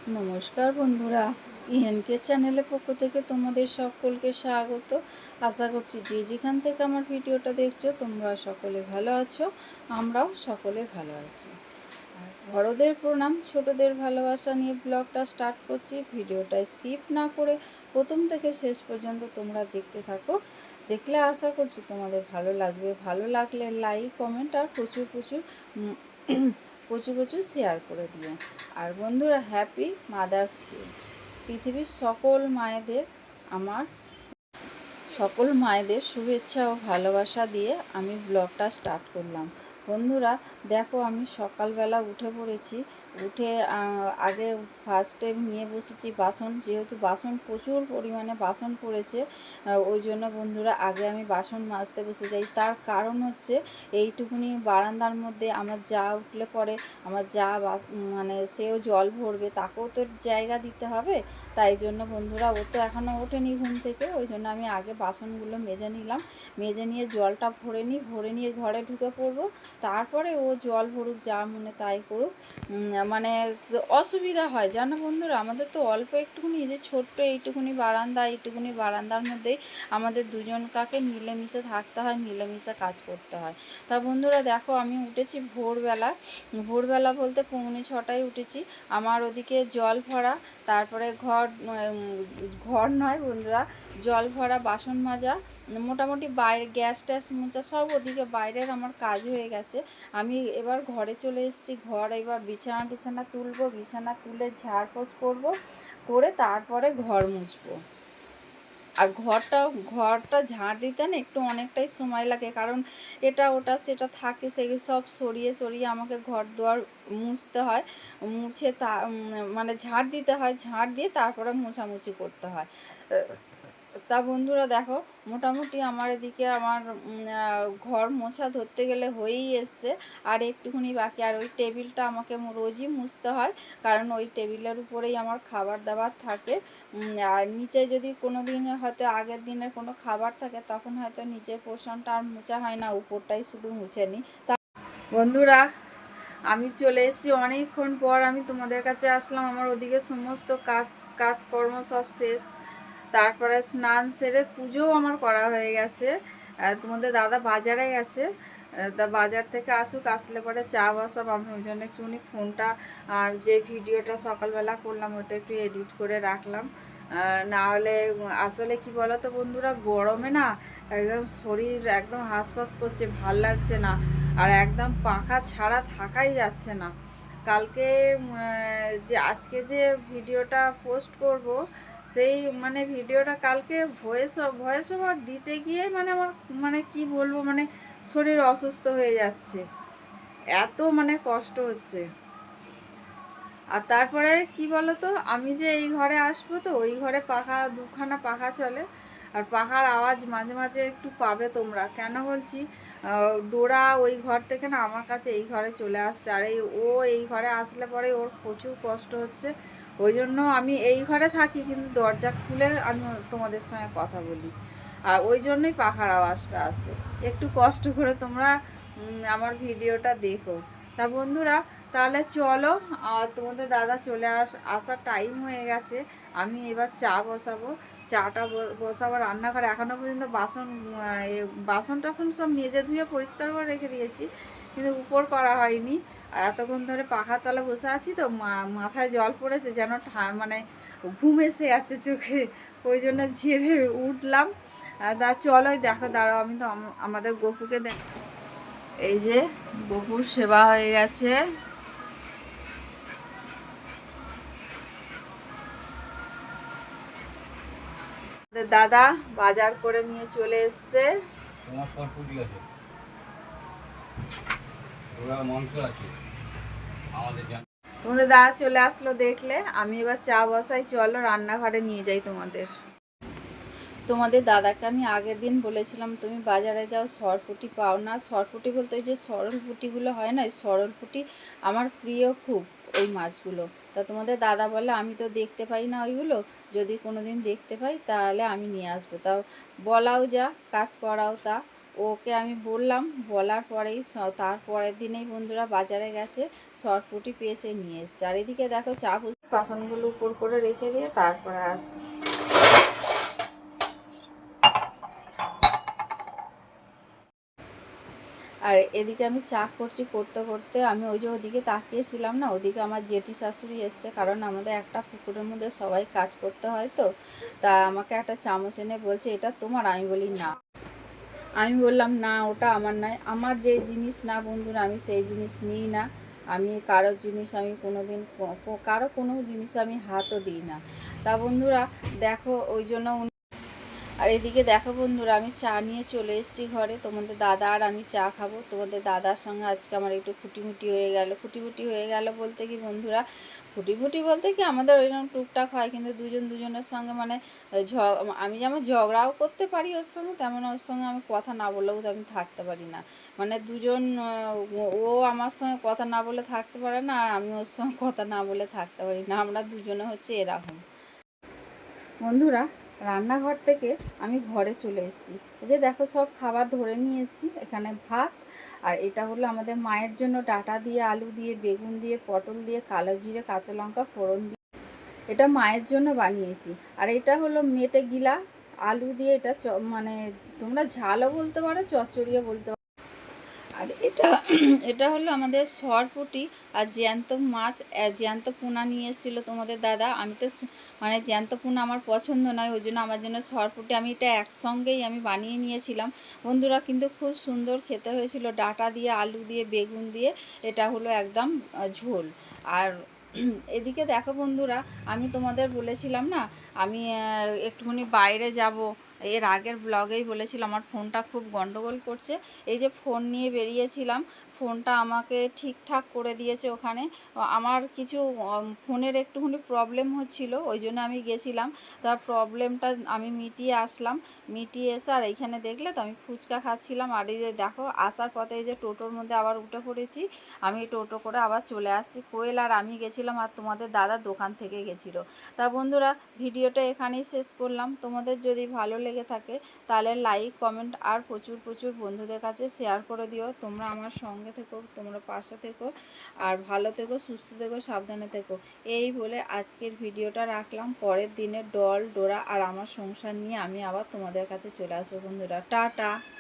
নমস্কার বন্ধুরা, ইএনকে চ্যানেলের পক্ষ থেকে তোমাদের সকলকে স্বাগত। আশা করছি যে যেখান থেকে আমার ভিডিওটা দেখছো তোমরা সকলে ভালো আছো, আমরাও সকলে ভালো আছি। আর বড়দের প্রণাম, ছোটদের ভালোবাসা নিয়ে ব্লগটা স্টার্ট করছি। ভিডিওটা স্কিপ না করে প্রথম থেকে শেষ পর্যন্ত তোমরা দেখতে থাকো। দেখলে আশা করছি তোমাদের ভালো লাগবে। ভালো লাগলে লাইক, কমেন্ট আর প্রচুর প্রচুর প্রচুর প্রচুর শেয়ার করে দিও। আর বন্ধুরা, হ্যাপি মাদার্স ডে। পৃথিবীর সকল মায়েদের শুভেচ্ছা ও ভালোবাসা দিয়ে আমি ব্লগটা স্টার্ট করলাম। বন্ধুরা দেখো, আমি সকালবেলা উঠে পড়েছি। উঠে আগে ফার্স্টে নিয়ে বসেছি বাসন, যেহেতু বাসন প্রচুর পরিমাণে বাসন পড়েছে, ওই জন্য বন্ধুরা আগে আমি বাসন মাজতে বসে যাই। তার কারণ হচ্ছে এইটুকুনি বারান্দার মধ্যে আমার যা উঠলে পরে আমার যা মানে সেও জল ভরবে, তাকেও তো জায়গা দিতে হবে। তাই জন্য বন্ধুরা, ও তো এখনও ওঠেনি ঘুম থেকে, ওই জন্য আমি আগে বাসনগুলো মেজে নিলাম। মেজে নিয়ে জলটা ভরে নিয়ে ঘরে ঢুকে পড়বো। তারপরে ও জল ভরুক, যা মনে তাই করুক। মানে অসুবিধা হয় জানো বন্ধুরা, আমাদের তো অল্প একটুকুনি, যে ছোট্ট এইটুকুনি বারান্দার মধ্যেই আমাদের দুজন কাকে মিলেমিশে থাকতে হয়, মিলেমিশে কাজ করতে হয়। তা বন্ধুরা দেখো, আমি উঠেছি ভোরবেলা বলতে 5:45টায় উঠেছি। আমার ওদিকে জল ভরা, তারপরে ঘর নয় বন্ধুরা, জল ভরা, বাসন মাজা, মোটামুটি বাইরে গ্যাস ট্যাস মোছা সব ওদিকে বাইরের আমার কাজ হয়ে গেছে। আমি এবার ঘরে চলে এসেছি। এবার বিছানা টিছানা তুলবো, বিছানা তুলে ঝাড়পোছ করবো, করে তারপরে ঘর মুছবো। আর ঘরটা ঝাড় দিতে না একটু অনেকটাই সময় লাগে, কারণ এটা ওটা সেটা থাকে, সেগুলো সব সরিয়ে সরিয়ে আমাকে ঘর দুয়ার মুছতে হয়। মুছে মানে ঝাড় দিতে হয়, ঝাড় দিয়ে তারপরে মোছামুছি করতে হয়। তা বন্ধুরা দেখো, মোটামুটি আমার এদিকে আমার ঘর মোছা ধরতে গেলে হয়েই এসছে। আর একটুখানি বাকি। আর ওই টেবিলটা আমাকে রোজই মুছতে হয়, কারণ ওই টেবিলের উপরেই আমার খাবার দাবার থাকে। আর নিচে যদি কোনো দিন হয়তো আগের দিনের কোনো খাবার থাকে, তখন হয়তো নিচের পোর্শনটা আর মোছা হয় না, উপরটাই শুধু মুছে নিই। তা বন্ধুরা, আমি চলে এসেছি অনেকক্ষণ পর, আমি তোমাদের কাছে আসলাম। আমার ওদিকে সমস্ত কাজকর্ম সব শেষ। তারপরে স্নান সেরে পুজোও আমার করা হয়ে গেছে। তোমাদের দাদা বাজারে গেছে, তা বাজার থেকে আসলে পরে চা বসাব। আমি ওই জন্য একটুখানি ফোনটা, যে ভিডিওটা সকালবেলা করলাম ওটা একটু এডিট করে রাখলাম। না হলে আসলে কি বলো তো বন্ধুরা, গরমে না একদম শরীর একদম হাঁসফাঁস করছে, ভাল লাগছে না। আর একদম পাখা ছাড়া থাকাই যাচ্ছে না। কালকে আজকে যে ভিডিওটা পোস্ট করব, সেই মানে ভিডিওটা কালকে ভয়েস ওভার দিতে গিয়ে মানে আমার মানে কি বলবো, মানে শরীর অসুস্থ হয়ে যাচ্ছে, এত মানে কষ্ট হচ্ছে। আর তারপরে কি বলো তো, আমি যে এই ঘরে আসবো, তো ওই ঘরে দুখানা পাখা চলে। আর পাখার আওয়াজ মাঝে মাঝে একটু পাবে তোমরা। কেন বলছি, ডোরা ওই ঘর থেকে না আমার কাছে এই ঘরে চলে আসছে। আর এই ঘরে আসলে পরে ওর প্রচুর কষ্ট হচ্ছে। ওই জন্য আমি এই ঘরে থাকি, কিন্তু দরজা খুলে আমি তোমাদের সঙ্গে কথা বলি। আর ওই জন্যই পাখার আওয়াজটা আসে। একটু কষ্ট করে তোমরা আমার ভিডিওটা দেখো। তা বন্ধুরা, তাহলে চলো, তোমাদের দাদা আসার টাইম হয়ে গেছে। আমি এবার চা বসাবো। চাটা বসাবো রান্নাঘরে। এখনও পর্যন্ত বাসন টাসন সব মেজে ধুয়ে পরিষ্কার করে রেখে দিয়েছি, কিন্তু উপর করা হয়নি। এতক্ষণ ধরে পাখার তলা বসে আছি, তো মাথায় জল পড়েছে, যেন মানে ঘুম এসে যাচ্ছে চোখে, ওই জন্য ঝেড়ে উঠলাম। তা চলোই দেখো, দাঁড়াও, আমি তো আমাদের গপুকে দেখছি। এই যে গপুর সেবা হয়ে গেছে। দাদা বাজার করে নিয়ে চলে এসছে। তোমাদের দাদা চলে আসলো দেখলে। আমি এবার চা বসাই, চলো রান্নাঘরে নিয়ে যাই তোমাদের দাদাকে আমি আগের দিন বলেছিলাম তুমি বাজারে যাও, সরপুঁটি পাও না। সরপুঁটি বলতে ওই যে সরল পুঁটিগুলো হয় না, ওই সরল পুঁটি আমার প্রিয় খুব, ওই মাছগুলো। তা তোমাদের দাদা বলে আমি তো দেখতে পাই না ওইগুলো, যদি কোনো দিন দেখতে পাই তাহলে আমি নিয়ে আসবো। তাও বলাও যা, কাজ করাও তা। ওকে আমি বললাম, বলার পরেই তার পরের দিনেই বন্ধুরা বাজারে গেছে, সরপুঁটি পেয়েছে, নিয়ে এসছে। আর এদিকে দেখো চা বাসনগুলো উপর করে রেখে দিয়ে তারপরে আসছি। আর এদিকে আমি চা করছি, করতে করতে আমি ওই যে ওদিকে তাকিয়েছিলাম না, ওদিকে আমার জেঠি শাশুড়ি এসছে, কারণ আমাদের একটা পুকুরের মধ্যে সবাই কাজ করতে হয় তো। তা আমাকে একটা চামচ এনে বলছে এটা তোমার। আমি বলি না। আমি বললাম না, ওটা আমার নয়, আমার যে জিনিস না বন্ধুরা আমি সেই জিনিস নিই না। আমি কারো জিনিস আমি কোনো দিন কারো কোনো জিনিস আমি হাতও দিই না। তা বন্ধুরা দেখো ওই জন্য। আর এদিকে দেখো বন্ধুরা আমি চা নিয়ে চলে এসেছি ঘরে, তোমাদের দাদা আর আমি চা খাবো। তোমাদের দাদার সঙ্গে আজকে আমার একটু খুঁটিমুটি হয়ে গেল। খুঁটিমুটি হয়ে গেল বলতে কি বন্ধুরা, খুঁটিমুটি বলতে কি আমাদের ওইরকম টুকটাক হয়, কিন্তু দুজন দুজনের সঙ্গে মানে আমি যেমন ঝগড়াও করতে পারি ওর সঙ্গে, তেমন ওর সঙ্গে আমি কথা না বললেও তো আমি থাকতে পারি না। মানে দুজন, ও আমার সঙ্গে কথা না বলে থাকতে পারে না, আর আমি ওর সঙ্গে কথা না বলে থাকতে পারি না। আমরা দুজনে হচ্ছে এরকম। বন্ধুরা রান্নাঘর থেকে আমি ঘরে চলে এসেছি। এই যে দেখো সব খাবার ধরে নিয়ে এসেছি। এখানে ভাত, আর এটা হলো আমাদের মায়ের জন্য ডাঁটা দিয়ে, আলু দিয়ে, বেগুন দিয়ে, পটল দিয়ে, কালো জিরে, কাঁচা লঙ্কা ফোড়ন দিয়ে এটা মায়ের জন্য বানিয়েছি। আর এটা হলো মেটে গিলা আলু দিয়ে, এটা মানে তোমরা ঝালও বলতে পারো, চচ্চড়িও বলতে পারো। আর এটা এটা হলো আমাদের সরপুঁটি আর জ্যান্ত মাছ, জ্যান্ত পোনা নিয়ে এসেছিলো তোমাদের দাদা। আমি তো মানে জ্যান্ত পোনা আমার পছন্দ নয়, ওই জন্য আমার জন্য সরপুঁটি আমি এটা একসঙ্গেই আমি বানিয়ে নিয়েছিলাম বন্ধুরা। কিন্তু খুব সুন্দর খেতে হয়েছিল, ডাঁটা দিয়ে, আলু দিয়ে, বেগুন দিয়ে। এটা হলো একদম ঝোল। আর এদিকে দেখো বন্ধুরা, আমি তোমাদের বলেছিলাম না আমি একটুখানি বাইরে যাব, এর আগের ব্লগেই বলেছিলাম আমার ফোনটা খুব গন্ডগোল করছে। এই যে ফোন নিয়ে বেরিয়েছিলাম, ফোনটা আমাকে ঠিকঠাক করে দিয়েছে ওখানে। আমার কিছু ফোনের একটুখানি প্রবলেম হচ্ছিল, ওই জন্য আমি গেছিলাম। তার প্রবলেমটা আমি মিটিয়ে আসলাম। মিটিয়ে এসে আর এইখানে দেখলে তো আমি ফুচকা খাচ্ছিলাম। আর এই যে দেখো আসার পথে এই যে টোটোর মধ্যে আবার উঠে পড়েছি। আমি টোটো করে আবার চলে আসছি। কোয়েল আর আমি গেছিলাম, আর তোমাদের দাদা দোকান থেকে গেছিলো। তা বন্ধুরা ভিডিওটা এখানেই শেষ করলাম। তোমাদের যদি ভালো লেগে থাকে তাহলে লাইক, কমেন্ট আর প্রচুর প্রচুর বন্ধুদের কাছে শেয়ার করে দিও। তোমরা আমার সঙ্গে থেকো, তোমরা পাশে থেকো, আর ভালো থেকো, সুস্থ থেকো, সাবধানে থেকো। এই বলে আজকের ভিডিওটা রাখলাম। পরের দিনে ডল ডোরা আর আমার সংসার নিয়ে আমি আবার তোমাদের কাছে চলে আসবো বন্ধুরা। টাটা।